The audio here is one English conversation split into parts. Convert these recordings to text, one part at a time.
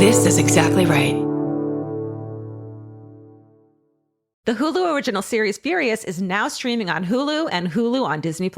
This is exactly right. The Hulu original series Furious is now streaming on Hulu and Hulu on Disney+.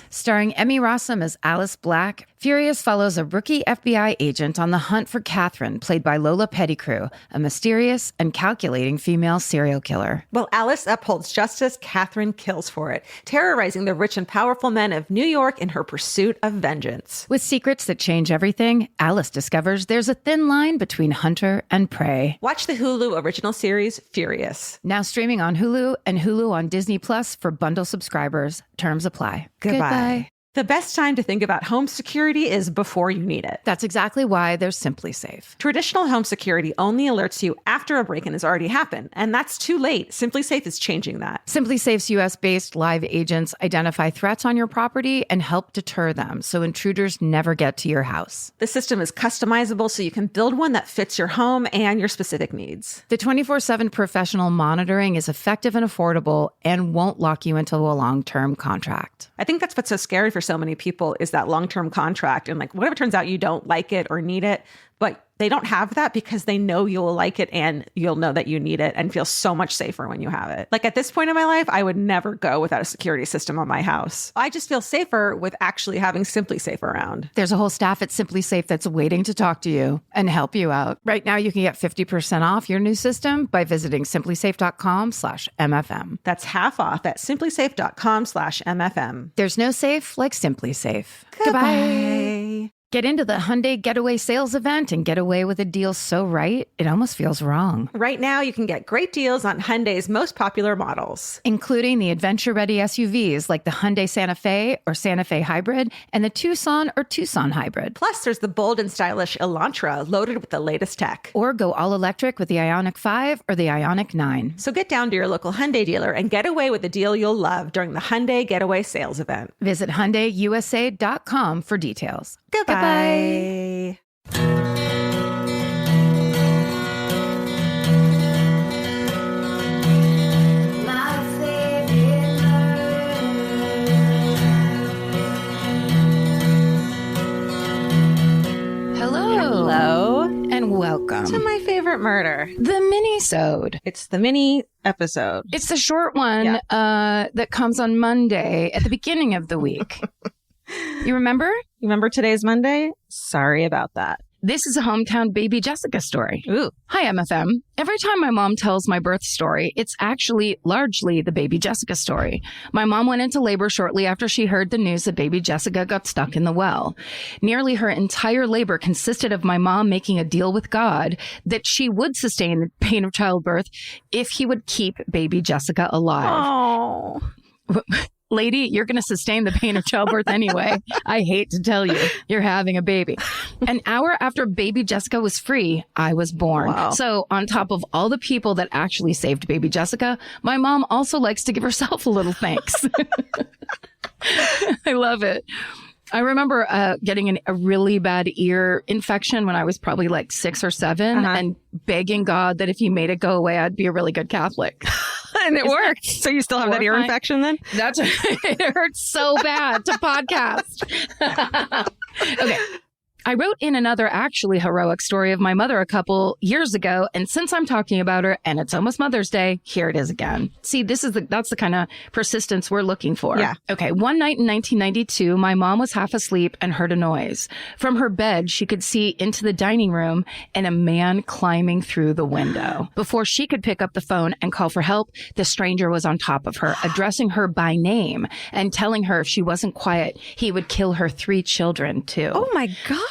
Starring Emmy Rossum as Alice Black, Furious follows a rookie FBI agent on the hunt for Catherine, played by Lola Pettigrew, a mysterious and calculating female serial killer. While Alice upholds justice, Catherine kills for it, terrorizing the rich and powerful men of New York in her pursuit of vengeance. With secrets that change everything, Alice discovers there's a thin line between hunter and prey. Watch the Hulu original series Furious. Now streaming on Hulu and Hulu on Disney Plus for bundle subscribers. Terms apply. Goodbye. The best time to think about home security is before you need it. That's exactly why there's Simply Safe. Traditional home security only alerts you after a break-in has already happened, and that's too late. Simply Safe is changing that. Simply Safe's US-based live agents identify threats on your property and help deter them so intruders never get to your house. The system is customizable so you can build one that fits your home and your specific needs. The 24/7 professional monitoring is effective and affordable and won't lock you into a long-term contract. I think that's what's so scary for so many people is that long-term contract. And like, what if it turns out you don't like it or need it, but they don't have that because they know you'll like it and you'll know that you need it and feel so much safer when you have it. Like at this point in my life, I would never go without a security system on my house. I just feel safer with actually having Simply Safe around. There's a whole staff at Simply Safe that's waiting to talk to you and help you out. Right now, you can get 50% off your new system by visiting simplysafe.com/MFM. That's half off at simplysafe.com/MFM. There's no safe like Simply Safe. Goodbye. Get into the Hyundai Getaway Sales event and get away with a deal so right, it almost feels wrong. Right now, you can get great deals on Hyundai's most popular models, including the adventure-ready SUVs like the Hyundai Santa Fe or Santa Fe Hybrid and the Tucson or Tucson Hybrid. Plus, there's the bold and stylish Elantra loaded with the latest tech. Or go all-electric with the Ioniq 5 or the Ioniq 9. So get down to your local Hyundai dealer and get away with a deal you'll love during the Hyundai Getaway Sales event. Visit HyundaiUSA.com for details. Goodbye. Hello, and welcome to my favorite murder, the Minisode. It's the mini episode. It's the short one that comes on Monday at the beginning of the week. You remember? You remember today's Monday? Sorry about that. This is a hometown baby Jessica story. Ooh. Hi, MFM. Every time my mom tells my birth story, it's actually largely the baby Jessica story. My mom went into labor shortly after she heard the news that baby Jessica got stuck in the well. Nearly her entire labor consisted of my mom making a deal with God that she would sustain the pain of childbirth if he would keep baby Jessica alive. Oh. Lady, you're going to sustain the pain of childbirth anyway. I hate to tell you, you're having a baby. An hour after baby Jessica was free, I was born. Wow. So on top of all the people that actually saved baby Jessica, my mom also likes to give herself a little thanks. I love it. I remember getting a really bad ear infection when I was probably like 6 or 7 and begging God that if he made it go away, I'd be a really good Catholic. And it worked. So you still have that ear infection then? That's it hurts so bad to podcast. Okay. I wrote in another actually heroic story of my mother a couple years ago, and since I'm talking about her and it's almost Mother's Day, here it is again. See, that's the kind of persistence we're looking for. Yeah. Okay, one night in 1992, my mom was half asleep and heard a noise. From her bed, she could see into the dining room and a man climbing through the window. Before she could pick up the phone and call for help, the stranger was on top of her, addressing her by name and telling her if she wasn't quiet, he would kill her 3 children too. Oh my God.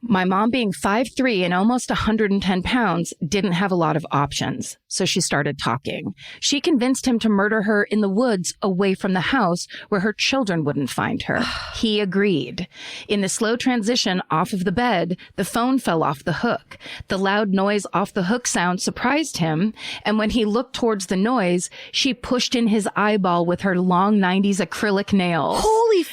My mom, being 5'3" and almost 110 pounds, didn't have a lot of options. So she started talking. She convinced him to murder her in the woods away from the house where her children wouldn't find her. He agreed. In the slow transition off of the bed, the phone fell off the hook. The loud noise off the hook sound surprised him. And when he looked towards the noise, she pushed in his eyeball with her long 90s acrylic nails. Holy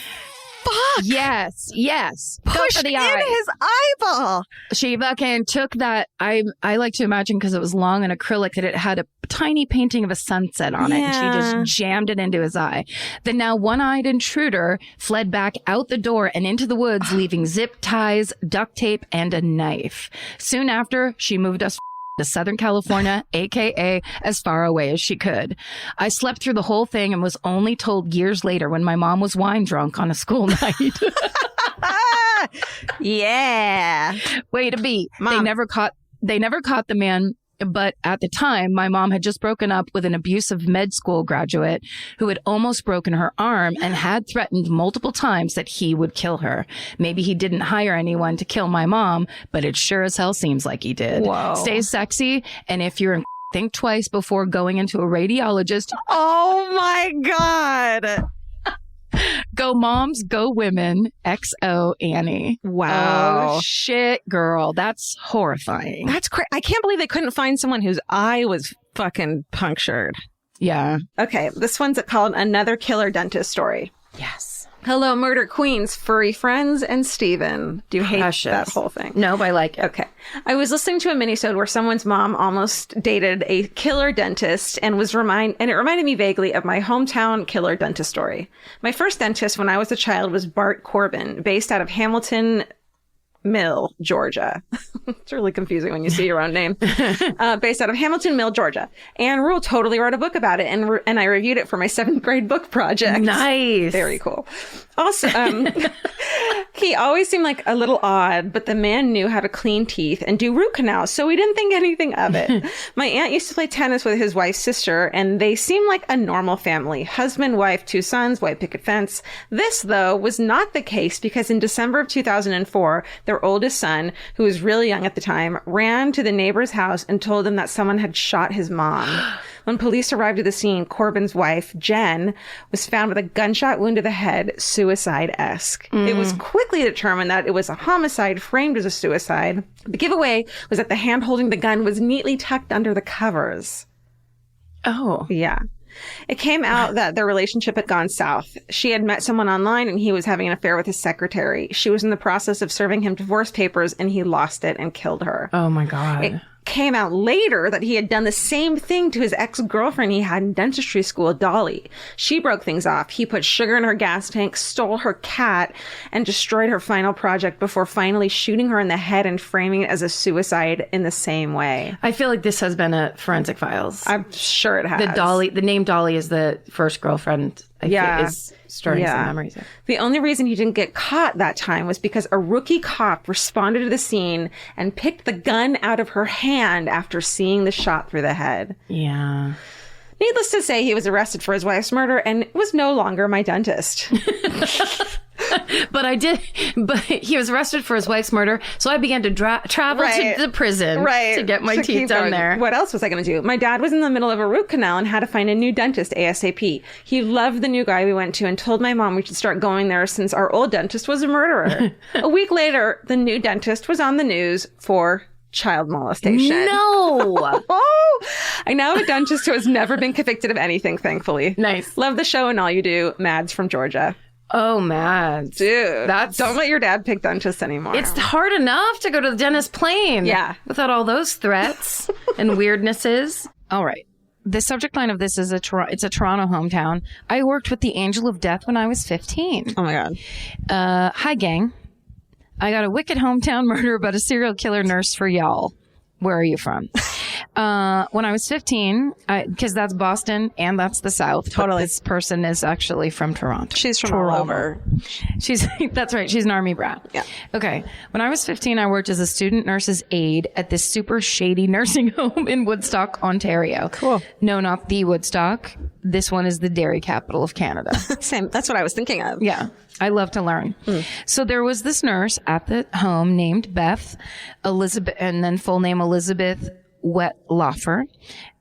fuck? Yes. Go Pushed for the in eye. his eyeball. She fucking took that. I like to imagine, because it was long and acrylic, that it had a tiny painting of a sunset on it. And she just jammed it into his eye. The now one-eyed intruder fled back out the door and into the woods, leaving zip ties, duct tape, and a knife. Soon after, she moved us to Southern California, aka as far away as she could. I slept through the whole thing and was only told years later when my mom was wine drunk on a school night. Yeah. Way to be. Mom. They never caught the man. But at the time, my mom had just broken up with an abusive med school graduate who had almost broken her arm and had threatened multiple times that he would kill her. Maybe he didn't hire anyone to kill my mom, but it sure as hell seems like he did. Whoa. Stay sexy. And if you're in, think twice before going into a radiologist. Oh my God. Go moms, go women. XO Annie. Wow. Oh, shit, girl. That's horrifying. That's crazy. I can't believe they couldn't find someone whose eye was fucking punctured. Yeah. Okay, this one's called Another Killer Dentist Story. Yes. Hello, murder queens, furry friends, and Steven. Do you hate Precious. that whole thing? Nope, I like it. Okay. I was listening to a minisode where someone's mom almost dated a killer dentist and it reminded me vaguely of my hometown killer dentist story. My first dentist when I was a child was Bart Corbin, based out of Hamilton Mill, Georgia. It's really confusing when you see your own name. Based out of Hamilton Mill, Georgia. Anne Rule totally wrote a book about it, and I reviewed it for my 7th grade book project. Nice. Very cool. Also, he always seemed like a little odd, but the man knew how to clean teeth and do root canals, so we didn't think anything of it. My aunt used to play tennis with his wife's sister, and they seemed like a normal family. Husband, wife, 2 sons, white picket fence. This, though, was not the case because in December of 2004, their oldest son, who was really young at the time, ran to the neighbor's house and told them that someone had shot his mom. When police arrived at the scene, Corbin's wife, Jen, was found with a gunshot wound to the head, suicide-esque. It was quickly determined that it was a homicide framed as a suicide. The giveaway was that the hand holding the gun was neatly tucked under the covers. Oh. Yeah. It came out that their relationship had gone south. She had met someone online and he was having an affair with his secretary. She was in the process of serving him divorce papers and he lost it and killed her. Oh my God. It came out later that he had done the same thing to his ex-girlfriend he had in dentistry school, Dolly. She broke things off. He put sugar in her gas tank, stole her cat, and destroyed her final project before finally shooting her in the head and framing it as a suicide in the same way. I feel like this has been a Forensic Files. I'm sure it has. The name Dolly is the first girlfriend. I feel is stirring some memories. The only reason he didn't get caught that time was because a rookie cop responded to the scene and picked the gun out of her hand after seeing the shot through the head. Yeah. Needless to say, he was arrested for his wife's murder and was no longer my dentist. But he was arrested for his wife's murder, so I began to travel to the prison to get my teeth done there. What else was I going to do? My dad was in the middle of a root canal and had to find a new dentist ASAP. He loved the new guy we went to and told my mom we should start going there since our old dentist was a murderer. A week later, the new dentist was on the news for child molestation. No! Oh, I now have a dentist who has never been convicted of anything, thankfully. Nice. Love the show and all you do. Mads from Georgia. Oh, Mads. Dude, That's... don't let your dad pick dentists anymore. It's hard enough to go to the dentist plain. Yeah. Without all those threats and weirdnesses. All right. The subject line of this is it's a Toronto hometown. I worked with the Angel of Death when I was 15. Oh, my God. Hi, gang. I got a wicked hometown murder about a serial killer nurse for y'all. Where are you from? When I was 15, because that's Boston and that's the South. Totally. This person is actually from Toronto. She's from Toronto. all over. That's right. She's an army brat. Yeah. Okay. When I was 15, I worked as a student nurse's aide at this super shady nursing home in Woodstock, Ontario. Cool. No, not the Woodstock. This one is the dairy capital of Canada. Same. That's what I was thinking of. Yeah. I love to learn. So there was this nurse at the home named Beth Elizabeth, and then full name Elizabeth Wetlaufer.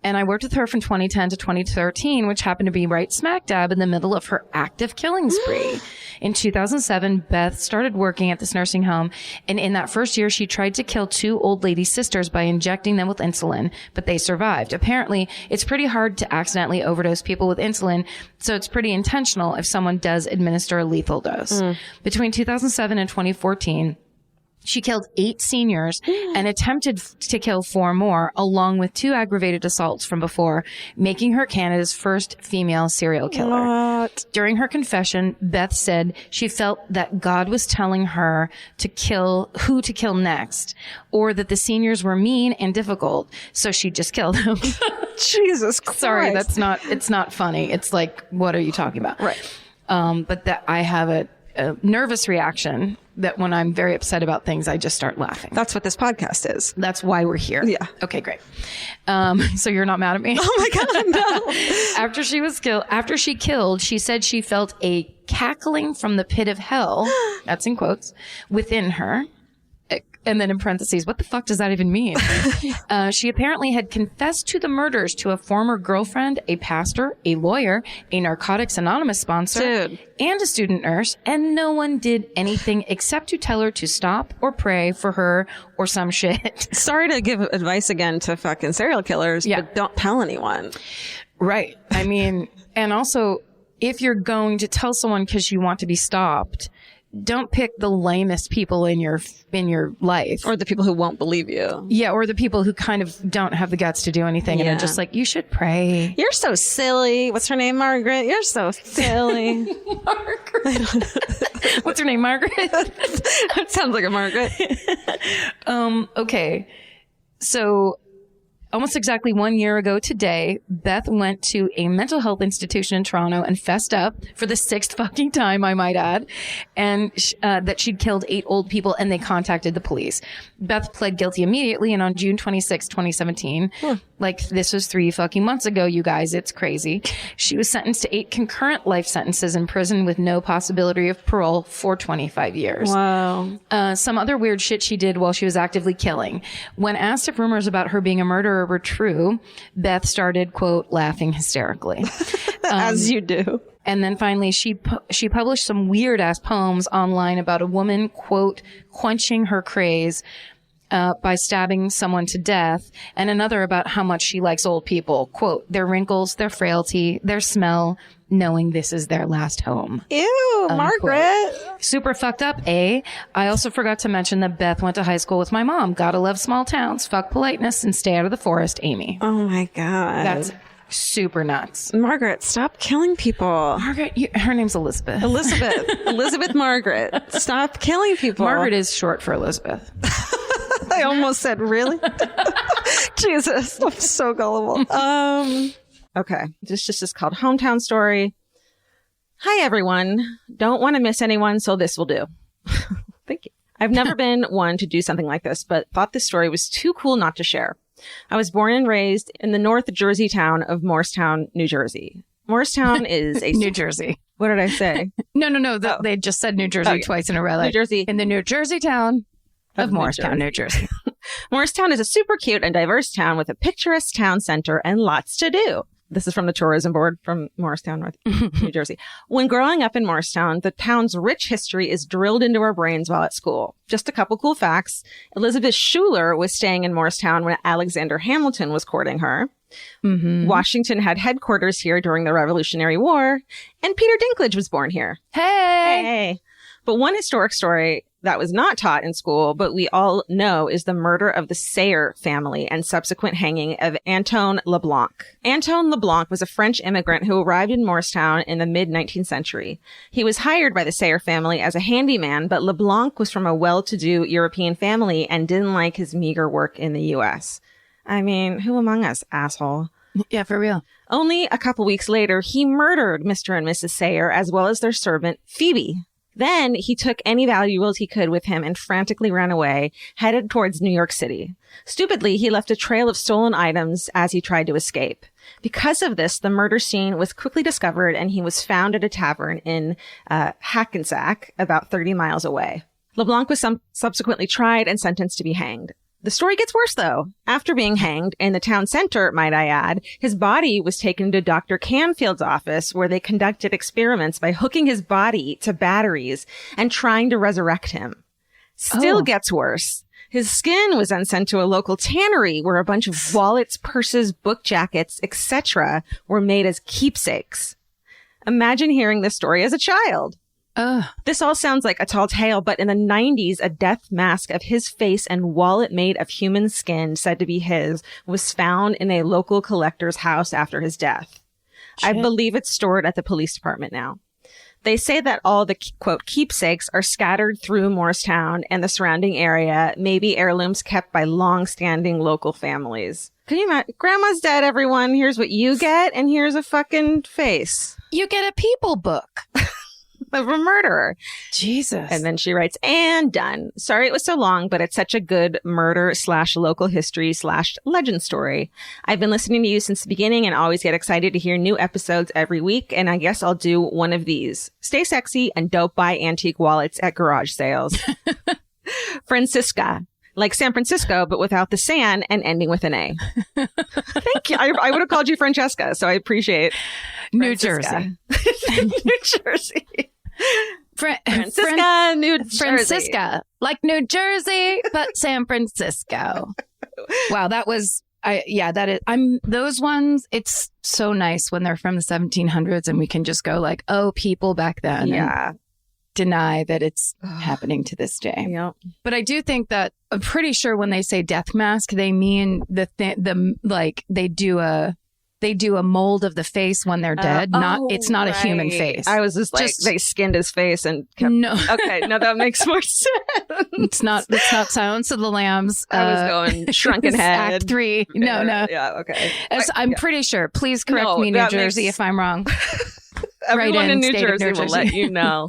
And I worked with her from 2010 to 2013, which happened to be right smack dab in the middle of her active killing spree. In 2007, Beth started working at this nursing home. And in that first year, she tried to kill 2 old lady sisters by injecting them with insulin, but they survived. Apparently, it's pretty hard to accidentally overdose people with insulin, so it's pretty intentional if someone does administer a lethal dose. Between 2007 and 2014, she killed 8 seniors and attempted to kill 4 more, along with 2 aggravated assaults from before, making her Canada's first female serial killer. What? During her confession, Beth said she felt that God was telling her to kill who to kill next, or that the seniors were mean and difficult, so she just killed them. Jesus Christ. Sorry, it's not funny. It's like, what are you talking about? Right. But that I have a nervous reaction that when I'm very upset about things, I just start laughing. That's what this podcast is. That's why we're here. Yeah. Okay, great. So you're not mad at me? Oh my God, no. After she killed, she said she felt a cackling from the pit of hell, that's in quotes, within her. And then in parentheses, what the fuck does that even mean? She apparently had confessed to the murders to a former girlfriend, a pastor, a lawyer, a Narcotics Anonymous sponsor, and a student nurse, and no one did anything except to tell her to stop or pray for her or some shit. Sorry to give advice again to fucking serial killers, but don't tell anyone. Right. I mean, and also, if you're going to tell someone because you want to be stopped, don't pick the lamest people in your life. Or the people who won't believe you. Yeah, or the people who kind of don't have the guts to do anything and are just like, you should pray. You're so silly. What's her name, Margaret? You're so silly. Margaret. What's her name, Margaret? That sounds like a Margaret. Okay. So almost exactly 1 year ago today, Beth went to a mental health institution in Toronto and fessed up for the 6th fucking time, I might add, and that she'd killed 8 old people, and they contacted the police. Beth pled guilty immediately, and on June 26, 2017, like this was 3 fucking months ago, you guys, it's crazy, she was sentenced to 8 concurrent life sentences in prison with no possibility of parole for 25 years. Wow. Some other weird shit she did while she was actively killing. When asked if rumors about her being a murderer were true, Beth started, quote, laughing hysterically. As you do. And then finally, she published some weird ass poems online about a woman, quote, quenching her craze by stabbing someone to death, and another about how much she likes old people, quote, their wrinkles, their frailty, their smell, knowing this is their last home. Ew, Margaret. Super fucked up, eh? I also forgot to mention that Beth went to high school with my mom. Gotta love small towns. Fuck politeness and stay out of the forest, Amy. Oh my God. That's super nuts. Margaret, stop killing people. Margaret, her name's Elizabeth. Elizabeth Margaret. Stop killing people. Margaret is short for Elizabeth. I almost said, really? Jesus, I'm so gullible. Okay, this just is called Hometown Story. Hi, everyone. Don't want to miss anyone, so this will do. Thank you. I've never been one to do something like this, but thought this story was too cool not to share. I was born and raised in the North Jersey town of Morristown, New Jersey. Morristown is a... New Jersey. What did I say? No. They just said New Jersey twice in a row. New Jersey. In the New Jersey town of Morristown, New Jersey. Morristown is a super cute and diverse town with a picturesque town center and lots to do. This is from the tourism board from Morristown, New Jersey. When growing up in Morristown, the town's rich history is drilled into our brains while at school. Just a couple cool facts. Elizabeth Schuyler was staying in Morristown when Alexander Hamilton was courting her. Mm-hmm. Washington had headquarters here during the Revolutionary War. And Peter Dinklage was born here. Hey! But one historic story that was not taught in school, but we all know, is the murder of the Sayer family and subsequent hanging of Antoine Leblanc. Antoine Leblanc was a French immigrant who arrived in Morristown in the mid-19th century. He was hired by the Sayer family as a handyman, but Leblanc was from a well-to-do European family and didn't like his meager work in the U.S. I mean, who among us, asshole? Yeah, for real. Only a couple weeks later, he murdered Mr. and Mrs. Sayer, as well as their servant, Phoebe. Then he took any valuables he could with him and frantically ran away, headed towards New York City. Stupidly, he left a trail of stolen items as he tried to escape. Because of this, the murder scene was quickly discovered and he was found at a tavern in Hackensack, about 30 miles away. Leblanc was subsequently tried and sentenced to be hanged. The story gets worse, though. After being hanged in the town center, might I add, his body was taken to Dr. Canfield's office, where they conducted experiments by hooking his body to batteries and trying to resurrect him. Still gets worse. His skin was then sent to a local tannery where a bunch of wallets, purses, book jackets, etc. were made as keepsakes. Imagine hearing this story as a child. This all sounds like a tall tale, but in the 90s, a death mask of his face and wallet made of human skin said to be his was found in a local collector's house after his death. Shit. I believe it's stored at the police department now. They say that all the, quote, keepsakes are scattered through Morristown and the surrounding area, maybe heirlooms kept by long-standing local families. Can you imagine? Grandma's dead, everyone. Here's what you get, and here's a fucking face. You get a people book. Of a murderer. Jesus. And then she writes, and done. Sorry it was so long, but it's such a good murder/local history/legend story. I've been listening to you since the beginning and always get excited to hear new episodes every week. And I guess I'll do one of these. Stay sexy and don't buy antique wallets at garage sales. Francisca. Like San Francisco, but without the San and ending with an A. Thank you. I would have called you Francesca, so I appreciate New Francisca. Jersey. New Jersey. Francisca, New Jersey. Francisca, like New Jersey, but San Francisco. Wow, that was, that is, those ones, it's so nice when they're from the 1700s and we can just go like, oh, people back then. Yeah. And deny that it's happening to this day. Yep. But I do think that I'm pretty sure when they say death mask, they mean they do a mold of the face when they're dead. It's not a human face. I was just like, they skinned his face and kept. No. Okay, no, that makes more sense. It's not Silence of the Lambs. I was going Shrunken Head. Act 3. No. Yeah, okay. I'm pretty sure. Please correct me, New Jersey, if I'm wrong. Everyone in New Jersey will let you know.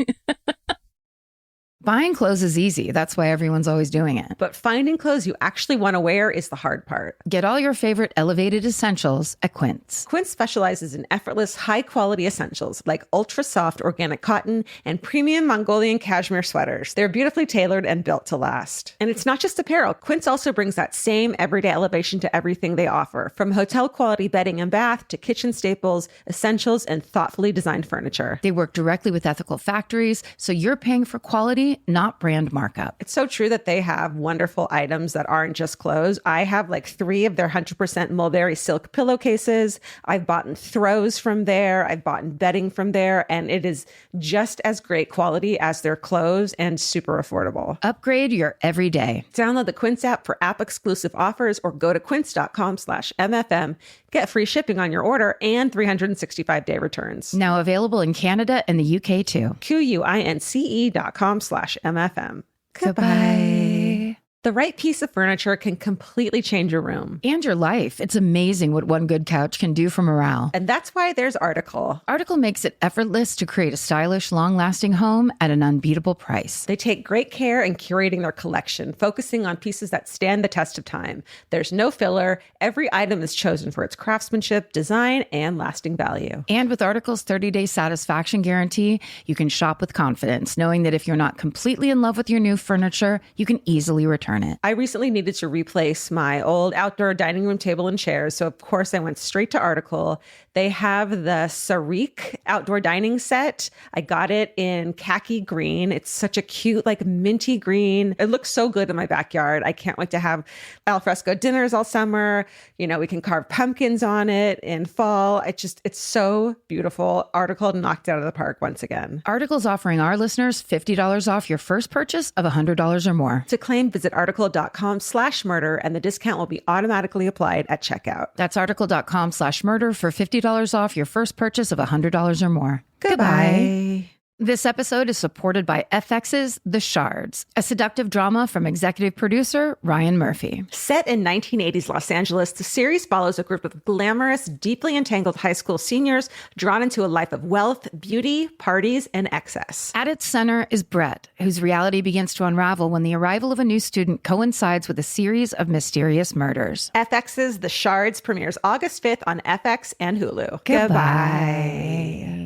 Buying clothes is easy. That's why everyone's always doing it. But finding clothes you actually want to wear is the hard part. Get all your favorite elevated essentials at Quince. Quince specializes in effortless, high-quality essentials like ultra-soft organic cotton and premium Mongolian cashmere sweaters. They're beautifully tailored and built to last. And it's not just apparel. Quince also brings that same everyday elevation to everything they offer, from hotel-quality bedding and bath to kitchen staples, essentials, and thoughtfully designed furniture. They work directly with ethical factories, so you're paying for quality, not brand markup. It's so true that they have wonderful items that aren't just clothes. I have like 3 of their 100% mulberry silk pillowcases. I've bought throws from there. I've bought bedding from there. And it is just as great quality as their clothes and super affordable. Upgrade your everyday. Download the Quince app for app-exclusive offers or go to quince.com/MFM. Get free shipping on your order and 365-day returns. Now available in Canada and the UK too. QUINCE.com/MFM. Goodbye. The right piece of furniture can completely change your room. And your life. It's amazing what one good couch can do for morale. And that's why there's Article. Article makes it effortless to create a stylish, long-lasting home at an unbeatable price. They take great care in curating their collection, focusing on pieces that stand the test of time. There's no filler. Every item is chosen for its craftsmanship, design, and lasting value. And with Article's 30-day satisfaction guarantee, you can shop with confidence, knowing that if you're not completely in love with your new furniture, you can easily return it. I recently needed to replace my old outdoor dining room table and chairs, so of course I went straight to Article. They have the Sarik outdoor dining set. I got it in khaki green. It's such a cute, like minty green. It looks so good in my backyard. I can't wait to have alfresco dinners all summer. You know, we can carve pumpkins on it in fall. It's so beautiful. Article knocked it out of the park once again. Article's offering our listeners $50 off your first purchase of $100 or more. To claim, visit article.com/murder and the discount will be automatically applied at checkout. That's article.com/murder for $50 off your first purchase of $100 or more. Goodbye. This episode is supported by FX's The Shards, a seductive drama from executive producer Ryan Murphy. Set in 1980s Los Angeles, the series follows a group of glamorous, deeply entangled high school seniors drawn into a life of wealth, beauty, parties, and excess. At its center is Brett, whose reality begins to unravel when the arrival of a new student coincides with a series of mysterious murders. FX's The Shards premieres August 5th on FX and Hulu. Goodbye.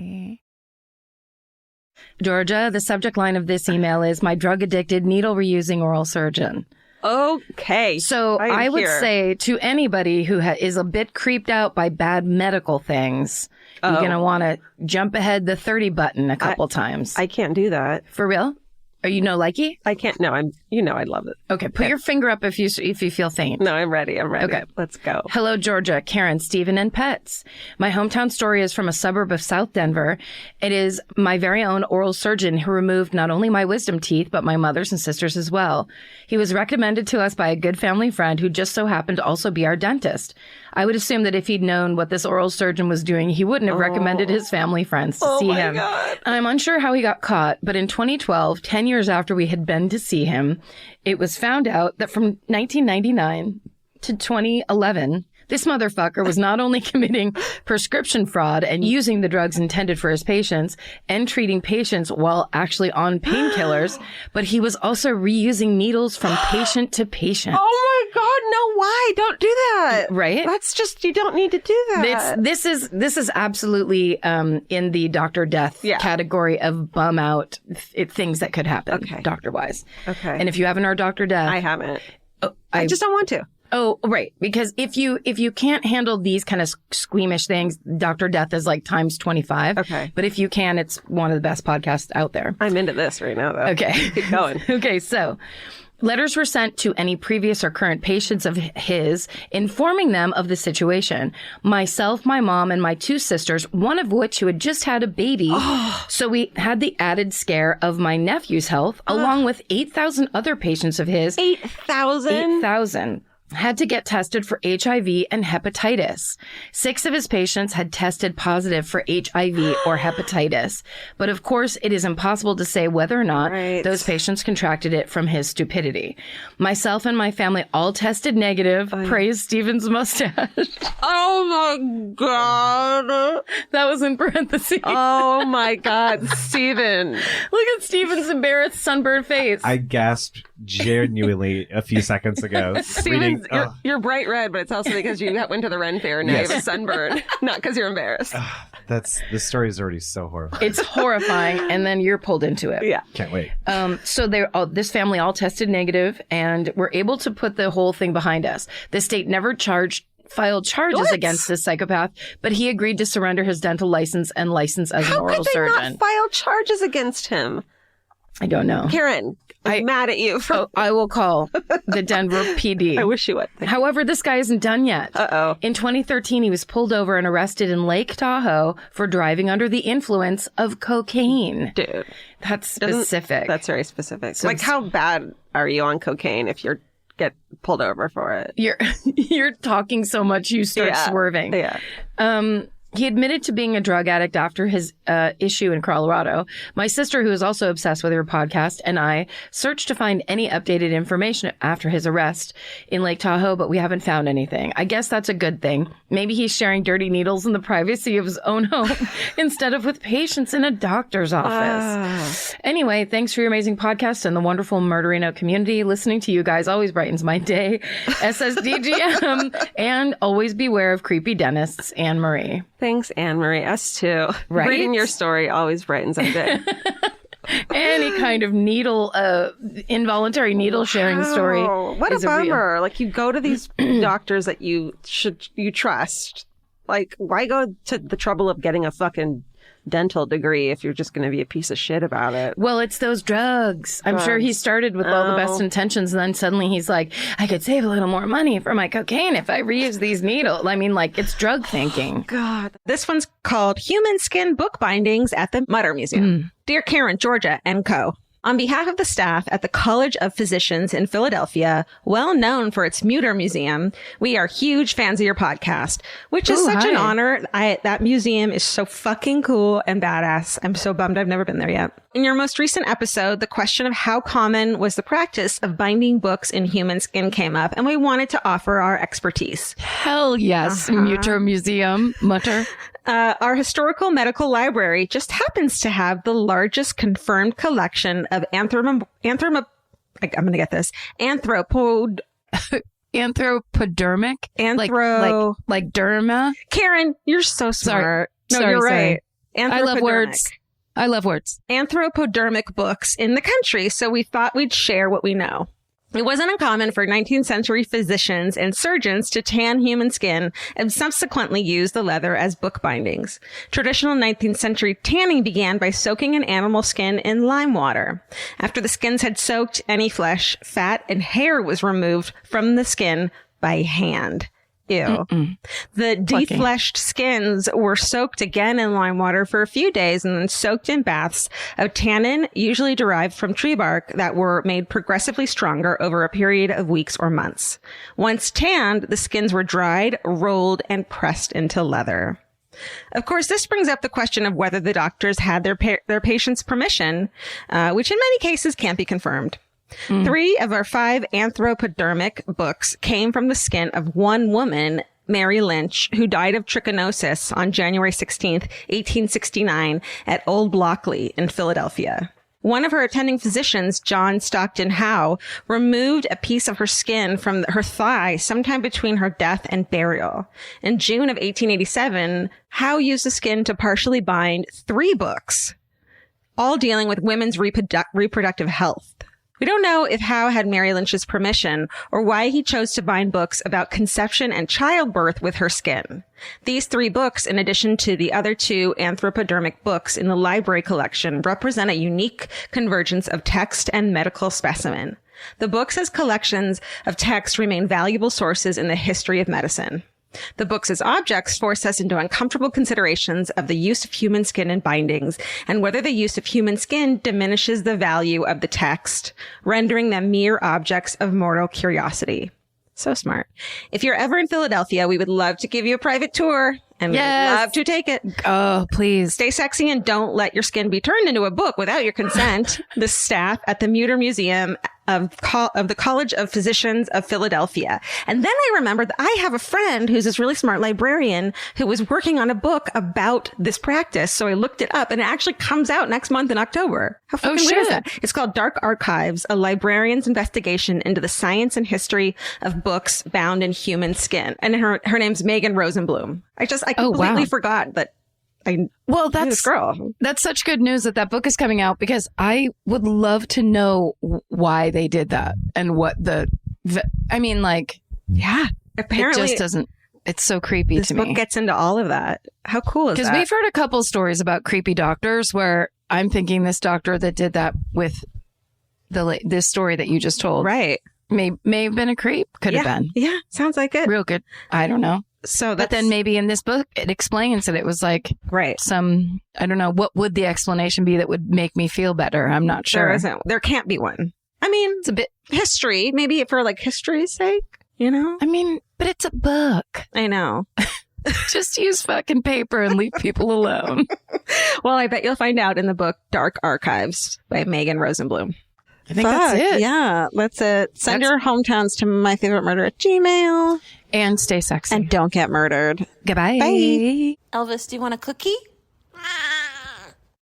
Georgia, the subject line of this email is, my drug-addicted, needle-reusing oral surgeon. Okay. So I would say to anybody who is a bit creeped out by bad medical things, you're going to want to jump ahead the 30 button a couple times. I can't do that. For real? Are you no likey? I can't. No, I love it. Okay, put your finger up if you feel faint. No, I'm ready. Okay. Let's go. Hello, Georgia, Karen, Stephen, and pets. My hometown story is from a suburb of South Denver. It is my very own oral surgeon who removed not only my wisdom teeth, but my mother's and sister's as well. He was recommended to us by a good family friend who just so happened to also be our dentist. I would assume that if he'd known what this oral surgeon was doing, he wouldn't have recommended his family friends to see him. God. I'm unsure how he got caught, but in 2012, 10 years after we had been to see him, it was found out that from 1999 to 2011, this motherfucker was not only committing prescription fraud and using the drugs intended for his patients and treating patients while actually on painkillers, but he was also reusing needles from patient to patient. Oh my God, no, why? Don't do that. Right? That's just, you don't need to do that. This is absolutely in the Dr. Death category of bum out things that could happen, doctor-wise. Okay. And if you haven't heard Dr. Death... I haven't. I just don't want to. Oh, right. Because if you can't handle these kind of squeamish things, Dr. Death is like times 25. Okay. But if you can, it's one of the best podcasts out there. I'm into this right now, though. Okay. Keep going. Okay. So letters were sent to any previous or current patients of his, informing them of the situation. Myself, my mom, and my two sisters, one of which who had just had a baby. So we had the added scare of my nephew's health, along with 8,000 other patients of his. 8,000? 8,000. Had to get tested for HIV and hepatitis. 6 of his patients had tested positive for HIV or hepatitis. But of course, it is impossible to say whether or not those patients contracted it from his stupidity. Myself and my family all tested negative. Praise Stephen's mustache. Oh my God. That was in parentheses. Oh my God, Stephen. Look at Stephen's embarrassed sunburned face. I gasped genuinely a few seconds ago. Stephen, you're bright red, but it's also because you went to the Ren Fair and now you have a sunburn, not because you're embarrassed. This story is already so horrifying. It's horrifying, and then you're pulled into it. Yeah. Can't wait. So this family all tested negative and were able to put the whole thing behind us. The state never filed charges against this psychopath, but he agreed to surrender his dental license and license as an oral surgeon. How could they not file charges against him? I don't know. Karen, I'm mad at you. I will call the Denver PD. I wish you would. However, this guy isn't done yet. Uh-oh. In 2013, he was pulled over and arrested in Lake Tahoe for driving under the influence of cocaine. Dude. That's specific. That's very specific. So like, how bad are you on cocaine if you get pulled over for it? You're talking so much you start swerving. Yeah. He admitted to being a drug addict after his issue in Colorado. My sister, who is also obsessed with her podcast, and I searched to find any updated information after his arrest in Lake Tahoe, but we haven't found anything. I guess that's a good thing. Maybe he's sharing dirty needles in the privacy of his own home instead of with patients in a doctor's office. Anyway, thanks for your amazing podcast and the wonderful Murderino community. Listening to you guys always brightens my day. SSDGM. And always beware of creepy dentists, Anne Marie. Thanks, Anne-Marie. Us too. Right? Reading your story always brightens our day. Any kind of involuntary needle sharing story. What a bummer. Like, you go to these doctors that you trust. Like, why go to the trouble of getting a fucking dental degree if you're just going to be a piece of shit about it? Well, it's those drugs. I'm sure he started with all the best intentions, and then suddenly he's like, I could save a little more money for my cocaine if I reuse these needles. I mean, like, it's drug thinking. God. This one's called Human Skin Book Bindings at the Mutter Museum. Dear Karen, Georgia, and co. On behalf of the staff at the College of Physicians in Philadelphia, well known for its Mutter Museum, we are huge fans of your podcast, which is such an honor. That museum is so fucking cool and badass. I'm so bummed I've never been there yet. In your most recent episode, the question of how common was the practice of binding books in human skin came up, and we wanted to offer our expertise. Hell yes, Mutter Museum. Mutter. Our historical medical library just happens to have the largest confirmed collection of I'm going to get this. Anthropodermic? Like derma? Karen, you're so smart. Sorry, you're right. I love words. I love words. Anthropodermic books in the country, so we thought we'd share what we know. It wasn't uncommon for 19th century physicians and surgeons to tan human skin and subsequently use the leather as book bindings. Traditional 19th century tanning began by soaking an animal skin in lime water. After the skins had soaked, any flesh, fat, and hair was removed from the skin by hand. Ew. The defleshed skins were soaked again in lime water for a few days and then soaked in baths of tannin, usually derived from tree bark, that were made progressively stronger over a period of weeks or months. Once tanned, the skins were dried, rolled, and pressed into leather. Of course, this brings up the question of whether the doctors had their patients' permission, which in many cases can't be confirmed. 3 of our 5 anthropodermic books came from the skin of one woman, Mary Lynch, who died of trichinosis on January 16th, 1869 at Old Blockley in Philadelphia. One of her attending physicians, John Stockton Howe, removed a piece of her skin from her thigh sometime between her death and burial. In June of 1887, Howe used the skin to partially bind 3 books, all dealing with women's reproductive health. We don't know if Howe had Mary Lynch's permission or why he chose to bind books about conception and childbirth with her skin. These 3 books, in addition to the other 2 anthropodermic books in the library collection, represent a unique convergence of text and medical specimen. The books as collections of text remain valuable sources in the history of medicine. The books as objects force us into uncomfortable considerations of the use of human skin in bindings and whether the use of human skin diminishes the value of the text, rendering them mere objects of mortal curiosity. So smart. If you're ever in Philadelphia, we would love to give you a private tour, and we'd love to take it. Oh, please. Stay sexy and don't let your skin be turned into a book without your consent. The staff at the Mutter Museum of the College of Physicians of Philadelphia. And then I remembered that I have a friend who's this really smart librarian who was working on a book about this practice. So I looked it up and it actually comes out next month in October. How fucking weird is that? It's called Dark Archives, a librarian's investigation into the science and history of books bound in human skin. And her name's Megan Rosenblum. I completely forgot that I knew this girl. That's such good news that book is coming out, because I would love to know why they did that and what apparently it just doesn't. It's so creepy to me. This book gets into all of that. How cool is that? Because we've heard a couple stories about creepy doctors where I'm thinking this doctor that did that with this story that you just told, right, may have been a creep. Could have been. Yeah, sounds like it. Real good. I don't know. But then maybe in this book, it explains that it was like some, I don't know, what would the explanation be that would make me feel better? I'm not sure. There isn't. There can't be one. I mean, it's a bit history, maybe for like history's sake, you know? I mean, but it's a book. I know. Just use fucking paper and leave people alone. Well, I bet you'll find out in the book Dark Archives by Megan Rosenblum. I think that's it. Yeah, that's it. Send your hometowns to myfavoriteMurder@gmail.com. And stay sexy. And don't get murdered. Goodbye. Bye. Elvis, do you want a cookie?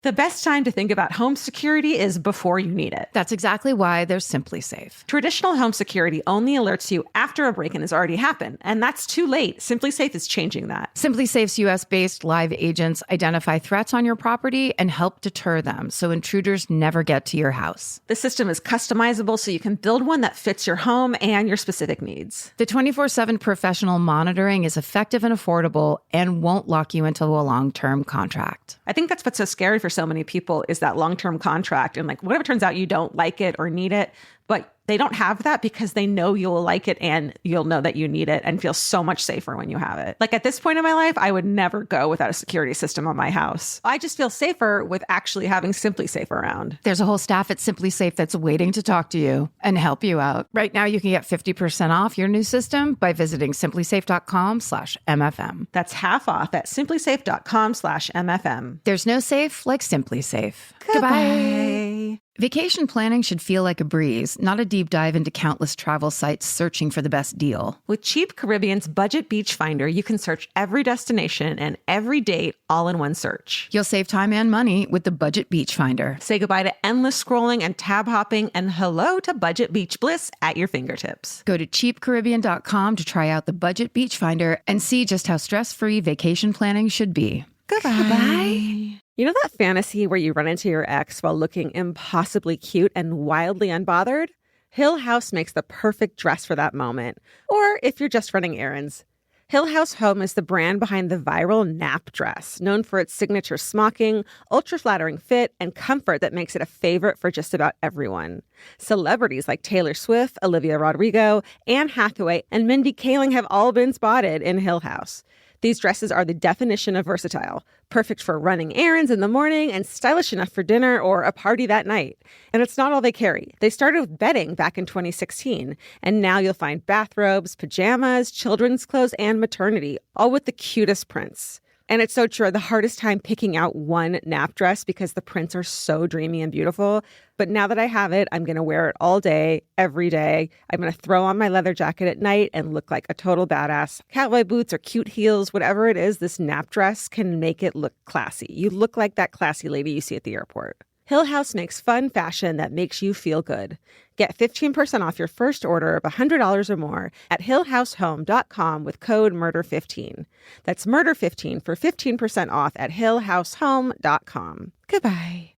The best time to think about home security is before you need it. That's exactly why there's Simply Safe. Traditional home security only alerts you after a break-in has already happened, and that's too late. Simply Safe is changing that. Simply Safe's US-based live agents identify threats on your property and help deter them so intruders never get to your house. The system is customizable so you can build one that fits your home and your specific needs. The 24/7 professional monitoring is effective and affordable and won't lock you into a long-term contract. I think that's what's so scary for so many people is that long-term contract. And like, whatever turns out you don't like it or need it, but they don't have that because they know you'll like it and you'll know that you need it and feel so much safer when you have it. Like at this point in my life, I would never go without a security system on my house. I just feel safer with actually having Simply Safe around. There's a whole staff at Simply Safe that's waiting to talk to you and help you out. Right now, you can get 50% off your new system by visiting simplysafe.com/MFM. That's half off at simplysafe.com/MFM. There's no safe like Simply Safe. Goodbye. Vacation planning should feel like a breeze, not a deep dive into countless travel sites searching for the best deal. With Cheap Caribbean's Budget Beach Finder, you can search every destination and every date all in one search. You'll save time and money with the Budget Beach Finder. Say goodbye to endless scrolling and tab hopping and hello to Budget Beach Bliss at your fingertips. Go to cheapcaribbean.com to try out the Budget Beach Finder and see just how stress-free vacation planning should be. Goodbye. You know that fantasy where you run into your ex while looking impossibly cute and wildly unbothered? Hill House makes the perfect dress for that moment, or if you're just running errands. Hill House Home is the brand behind the viral nap dress, known for its signature smocking, ultra-flattering fit, and comfort that makes it a favorite for just about everyone. Celebrities like Taylor Swift, Olivia Rodrigo, Anne Hathaway, and Mindy Kaling have all been spotted in Hill House. These dresses are the definition of versatile, perfect for running errands in the morning and stylish enough for dinner or a party that night. And it's not all they carry. They started with bedding back in 2016, and now you'll find bathrobes, pajamas, children's clothes, and maternity, all with the cutest prints. And it's so true. The hardest time picking out one nap dress because the prints are so dreamy and beautiful. But now that I have it, I'm going to wear it all day, every day. I'm going to throw on my leather jacket at night and look like a total badass. Cowboy boots or cute heels, whatever it is, this nap dress can make it look classy. You look like that classy lady you see at the airport. Hill House makes fun fashion that makes you feel good. Get 15% off your first order of $100 or more at hillhousehome.com with code MURDER15. That's MURDER15 for 15% off at hillhousehome.com. Goodbye.